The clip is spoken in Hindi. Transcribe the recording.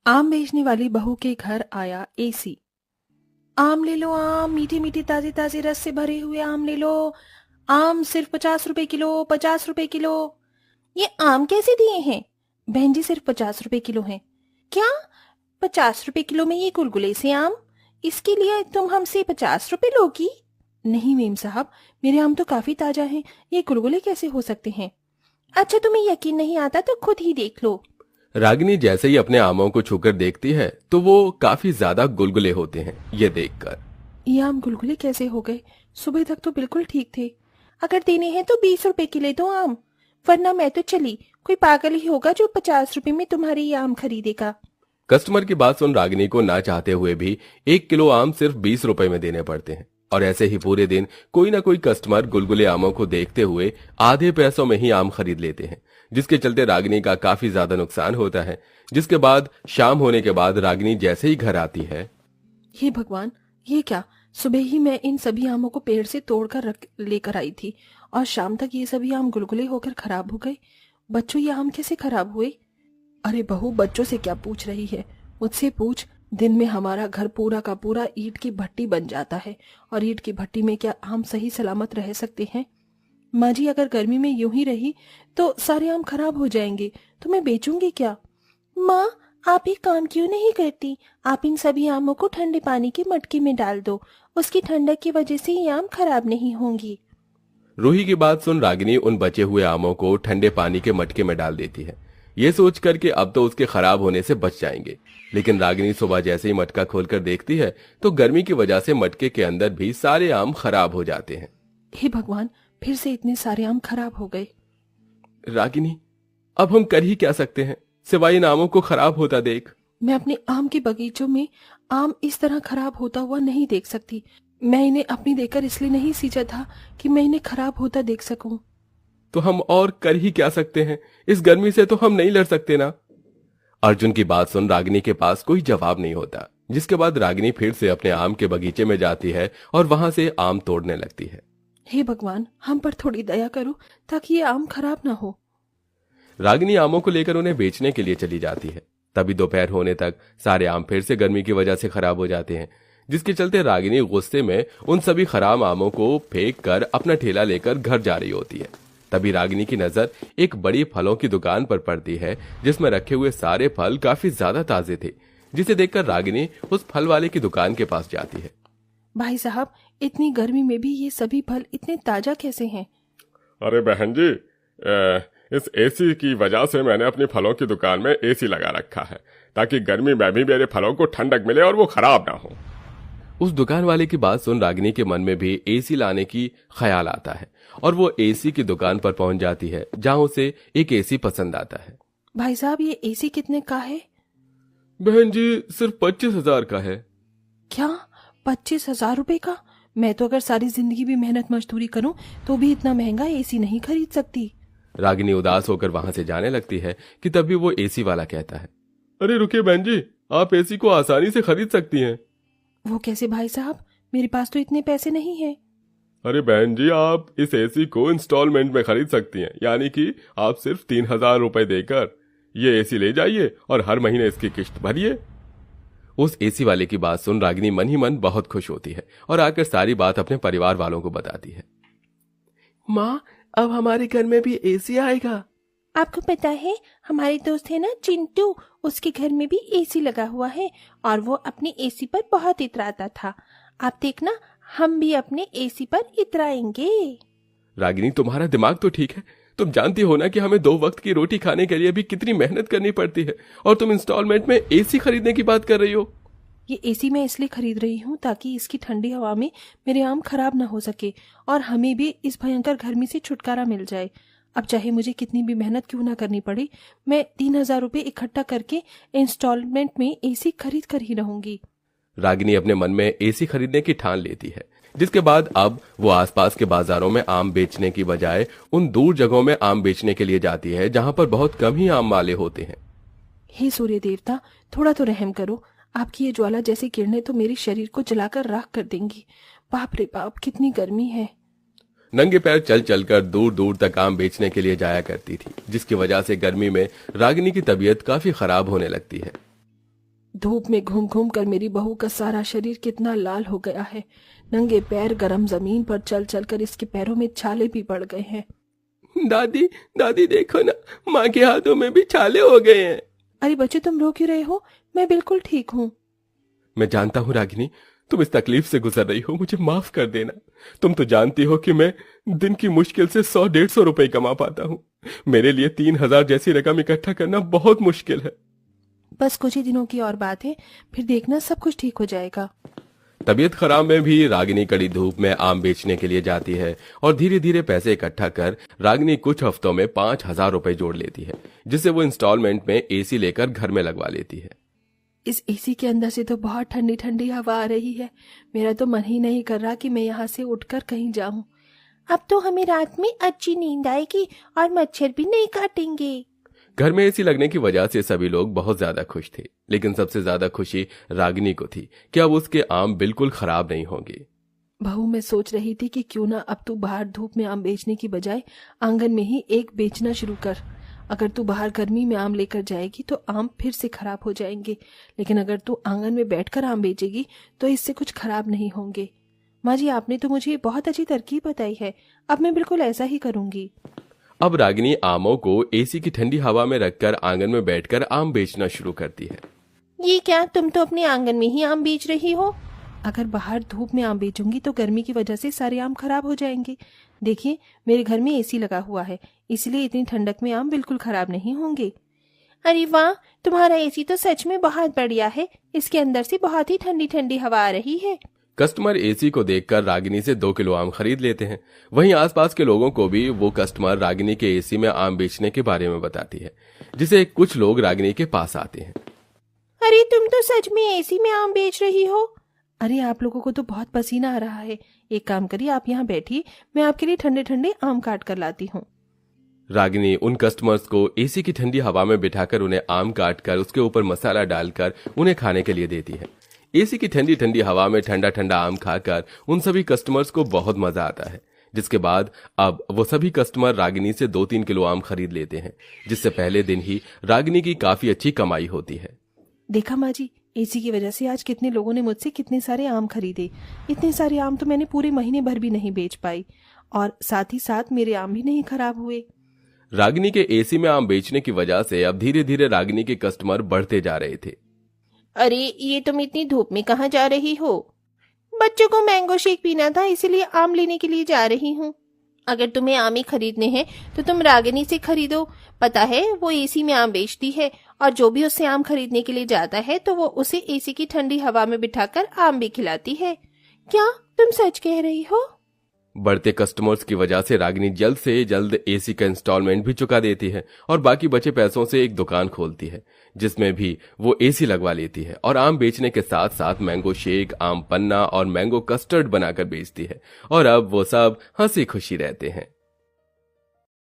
आम बेचने वाली बहू के घर आया एसी। आम ले लो आम, मीठे मीठे ताजे ताजे रस से भरे हुए आम ले लो। आम सिर्फ 50 रुपए किलो, 50 रुपए किलो। ये आम कैसे दिए हैं? बहन जी सिर्फ 50 रुपए किलो हैं। क्या? 50 रुपए किलो में ये गुलगुले से आम? इसके लिए तुम हमसे 50 रुपए लोगी? नहीं मेम साहब, मेरे आम तो काफी ताजा हैं, ये गुलगुले कैसे हो सकते हैं? अच्छा तुम्हें यकीन नहीं आता तो खुद ही देख लो। रागिनी जैसे ही अपने आमों को छूकर देखती है तो वो काफी ज्यादा गुलगुले होते हैं। ये देखकर ये आम गुलगुले कैसे हो गए? सुबह तक तो बिल्कुल ठीक थे। अगर देने हैं तो 20 रुपए के ले दो आम, वरना मैं तो चली। कोई पागल ही होगा जो 50 रुपए में तुम्हारे ये आम खरीदेगा। कस्टमर की बात सुन रागिनी को ना चाहते हुए भी 1 किलो आम सिर्फ 20 रुपए में देने पड़ते हैं। और ऐसे ही पूरे दिन कोई ना कोई कस्टमर गुलगुले आमों को देखते हुए आधे पैसों में ही आम खरीद लेते हैं, जिसके चलते रागिनी का काफी ज्यादा नुकसान होता है। जिसके बाद शाम होने के बाद रागिनी जैसे ही घर आती है। हे भगवान, ये क्या? सुबह ही मैं इन सभी आमों को पेड़ से तोड़कर रख लेकर आई थी और शाम तक ये सभी आम गुलगुले होकर खराब हो गए। बच्चों, ये आम कैसे खराब हुए? अरे बहू, बच्चों से क्या पूछ रही है? मुझसे पूछ। दिन में हमारा घर पूरा का पूरा ईंट की भट्टी बन जाता है, और ईंट की भट्टी में क्या आम सही सलामत रह सकते हैं? माँ जी, अगर गर्मी में यूं ही रही तो सारे आम खराब हो जाएंगे, तो मैं बेचूंगी क्या? माँ, आप एक काम क्यों नहीं करती? आप इन सभी आमों को ठंडे पानी के मटके में डाल दो, उसकी ठंडक की वजह से ये आम खराब नहीं होंगी। रूही की बात सुन रागिनी उन बचे हुए आमों को ठंडे पानी के मटके में डाल देती है, ये सोच कर कि अब तो उसके खराब होने से बच जाएंगे। लेकिन रागिनी सुबह जैसे ही मटका खोलकर देखती है तो गर्मी की वजह से मटके के अंदर भी सारे आम खराब हो जाते हैं। हे भगवान, फिर से इतने सारे आम खराब हो गए। रागिनी, अब हम कर ही क्या सकते हैं सिवाय इन आमों को खराब होता देख। मैं अपने आम के बगीचों में आम इस तरह खराब होता हुआ नहीं देख सकती। मैं इन्हें अपनी देखकर इसलिए नहीं सींचा था कि मैं इन्हें खराब होता देख सकूं। तो हम और कर ही क्या सकते हैं? इस गर्मी से तो हम नहीं लड़ सकते ना। अर्जुन की बात सुन रागिनी के पास कोई जवाब नहीं होता, जिसके बाद रागिनी फिर से अपने आम के बगीचे में जाती है और वहां से आम तोड़ने लगती है। हे भगवान, हम पर थोड़ी दया करो ताकि ये आम खराब ना हो। रागिनी आमों को लेकर उन्हें बेचने के लिए चली जाती है। तभी दोपहर होने तक सारे आम फिर से गर्मी की वजह से खराब हो जाते हैं, जिसके चलते रागिनी गुस्से में उन सभी खराब आमों को फेंक कर अपना ठेला लेकर घर जा रही होती है। तभी रागिनी की नजर एक बड़ी फलों की दुकान पर पड़ती है, जिसमें रखे हुए सारे फल काफी ज्यादा ताजे थे, जिसे देखकर रागिनी उस फल वाले की दुकान के पास जाती है। भाई साहब, इतनी गर्मी में भी ये सभी फल इतने ताजा कैसे हैं? अरे बहन जी, इस एसी की वजह से मैंने अपनी फलों की दुकान में एसी लगा रखा है, ताकि गर्मी में भी मेरे फलों को ठंडक मिले और वो खराब ना हो। उस दुकान वाले की बात सुन रागिनी के मन में भी एसी लाने की ख्याल आता है और वो एसी की दुकान पर पहुंच जाती है, जहां उसे एक एसी पसंद आता है। भाई साहब, ये एसी कितने का है? बहन जी, सिर्फ 25,000 का है। क्या? 25,000 रुपए का? मैं तो अगर सारी जिंदगी भी मेहनत मजदूरी करूं तो भी इतना महंगा एसी नहीं खरीद सकती। रागिनी उदास होकर वहां से जाने लगती है कि तभी वो एसी वाला कहता है, अरे रुकिए बहन जी, आप एसी को आसानी से खरीद सकती हैं। वो कैसे भाई साहब? मेरे पास तो इतने पैसे नहीं है। अरे बहन जी, आप इस एसी को इंस्टॉलमेंट में खरीद सकती हैं, यानी कि आप सिर्फ 3,000 रुपए देकर ये एसी ले जाइए और हर महीने इसकी किश्त भरिए। उस एसी वाले की बात सुन रागिनी मन ही मन बहुत खुश होती है और आकर सारी बात अपने परिवार वालों को बताती है। माँ, अब हमारे घर में भी एसी आएगा। आपको पता है, हमारे दोस्त है ना चिंटू, उसके घर में भी एसी लगा हुआ है और वो अपने एसी पर बहुत इतराता था। आप देखना, हम भी अपने एसी पर इतराएंगे। रागिनी, तुम्हारा दिमाग तो ठीक है। तुम जानती हो ना कि हमें 2 वक्त की रोटी खाने के लिए भी कितनी मेहनत करनी पड़ती है, और तुम इंस्टॉलमेंट में एसी खरीदने की बात कर रही हो। ये एसी मैं इसलिए खरीद रही हूँ ताकि इसकी ठंडी हवा में मेरे आम खराब ना हो सके और हमें भी इस भयंकर गर्मी से छुटकारा मिल जाए। अब चाहे मुझे कितनी भी मेहनत क्यों ना करनी पड़े, मैं 3,000 रुपए इकट्ठा करके इंस्टॉलमेंट में एसी खरीद कर ही रहूंगी। रागिनी अपने मन में एसी खरीदने की ठान लेती है, जिसके बाद अब वो आसपास के बाजारों में आम बेचने की बजाय उन दूर जगहों में आम बेचने के लिए जाती है, जहां पर बहुत कम ही आम वाले होते हैं। हे सूर्य देवता, थोड़ा तो रहम करो। आपकी ये ज्वाला जैसी किरणें तो मेरे शरीर को जलाकर राख कर देंगी। बाप रे बाप, कितनी गर्मी है। नंगे पैर चल चलकर दूर दूर तक आम बेचने के लिए जाया करती थी, जिसकी वजह से गर्मी में रागिनी की तबीयत काफी खराब होने लगती है। धूप में घूम घूम कर मेरी बहू का सारा शरीर कितना लाल हो गया है। नंगे पैर गरम जमीन पर चल चल कर इसके पैरों में छाले भी पड़ गए हैं। दादी दादी देखो ना, माँ के हाथों में भी छाले हो गए हैं। अरे बच्चे, तुम रो क्यों रहे हो? मैं बिल्कुल ठीक हूँ। मैं जानता हूँ रागिनी, तुम इस तकलीफ से गुजर रही हो, मुझे माफ कर देना। तुम तो जानती हो कि मैं दिन की मुश्किल से 100-150 रुपए कमा पाता हूँ। मेरे लिए 3,000 जैसी रकम इकट्ठा करना बहुत मुश्किल है। बस कुछ ही दिनों की और बात है, फिर देखना सब कुछ ठीक हो जाएगा। तबीयत खराब में भी रागिनी कड़ी धूप में आम बेचने के लिए जाती है और धीरे धीरे पैसे इकट्ठा कर रागिनी कुछ हफ्तों में 5,000 रुपए जोड़ लेती है, जिसे वो इंस्टॉलमेंट में एसी लेकर घर में लगवा लेती है। इस एसी के अंदर से तो बहुत ठंडी ठंडी हवा आ रही है। मेरा तो मन ही नहीं कर रहा कि मैं यहाँ से उठकर कहीं जाऊं। अब तो हमें रात में अच्छी नींद आएगी और मच्छर भी नहीं काटेंगे। घर में एसी लगने की वजह से सभी लोग बहुत ज्यादा खुश थे, लेकिन सबसे ज्यादा खुशी रागिनी को थी कि अब उसके आम बिल्कुल खराब नहीं होंगे। बहू, मैं सोच रही थी कि क्यों ना अब तू बाहर धूप में आम बेचने की बजाय आंगन में ही एक बेचना शुरू कर। अगर तू बाहर गर्मी में आम लेकर जाएगी तो आम फिर से खराब हो जाएंगे, लेकिन अगर तू आंगन में बैठकर आम बेचेगी तो इससे कुछ खराब नहीं होंगे। माँ जी, आपने तो मुझे बहुत अच्छी तरकीब बताई है। अब मैं बिल्कुल ऐसा ही करूंगी। अब रागिनी आमों को एसी की ठंडी हवा में रखकर आंगन में बैठकर आम बेचना शुरू करती है। ये क्या, तुम तो अपने आंगन में ही आम बेच रही हो? अगर बाहर धूप में आम बेचूंगी तो गर्मी की वजह से सारे आम खराब हो जाएंगे। देखिए, मेरे घर में एसी लगा हुआ है, इसलिए इतनी ठंडक में आम बिल्कुल खराब नहीं होंगे। अरे वाह, तुम्हारा एसी तो सच में बहुत बढ़िया है। इसके अंदर से बहुत ही ठंडी ठंडी हवा आ रही है। कस्टमर एसी को देखकर रागिनी से 2 किलो आम खरीद लेते हैं। वहीं आसपास के लोगों को भी वो कस्टमर रागिनी के एसी में आम बेचने के बारे में बताती है, जिसे कुछ लोग रागिनी के पास आते हैं। अरे तुम तो सच में एसी में आम बेच रही हो? अरे आप लोगों को तो बहुत पसीना आ रहा है। एक काम करिए, आप यहाँ बैठिए, मैं आपके लिए ठंडे ठंडे आम काट कर लाती हूँ। रागिनी उन कस्टमर्स को एसी की ठंडी हवा में बिठाकर उन्हें आम काट कर उसके ऊपर मसाला डालकर उन्हें खाने के लिए देती है। एसी की ठंडी ठंडी हवा में ठंडा ठंडा आम खाकर उन सभी कस्टमर्स को बहुत मजा आता है, जिसके बाद अब वो सभी कस्टमर रागिनी से 2-3 किलो आम खरीद लेते हैं, जिससे पहले दिन ही रागिनी की काफी अच्छी कमाई होती है। देखा माँ जी, एसी की वजह से आज कितने लोगों ने मुझसे कितने सारे आम खरीदे। इतने सारे आम तो मैंने पूरे महीने भर भी नहीं बेच पाई, और साथ ही साथ मेरे आम भी नहीं खराब हुए। रागिनी के एसी में आम बेचने की वजह से अब धीरे धीरे रागिनी के कस्टमर बढ़ते जा रहे थे। अरे ये तुम इतनी धूप में कहाँ जा रही हो? बच्चों को मैंगो शेक पीना था, इसीलिए आम लेने के लिए जा रही हूँ। अगर तुम्हें आम ही खरीदने हैं तो तुम रागिनी से खरीदो। पता है, वो एसी में आम बेचती है, और जो भी उससे आम खरीदने के लिए जाता है तो वो उसे एसी की ठंडी हवा में बिठाकर आम भी खिलाती है। क्या तुम सच कह रही हो? बढ़ते कस्टमर्स की वजह से रागिनी जल्द से जल्द एसी का इंस्टॉलमेंट भी चुका देती है और बाकी बचे पैसों से एक दुकान खोलती है, जिसमें भी वो एसी लगवा लेती है और आम बेचने के साथ साथ मैंगो शेक, आम पन्ना और मैंगो कस्टर्ड बनाकर बेचती है। और अब वो सब हंसी खुशी रहते हैं।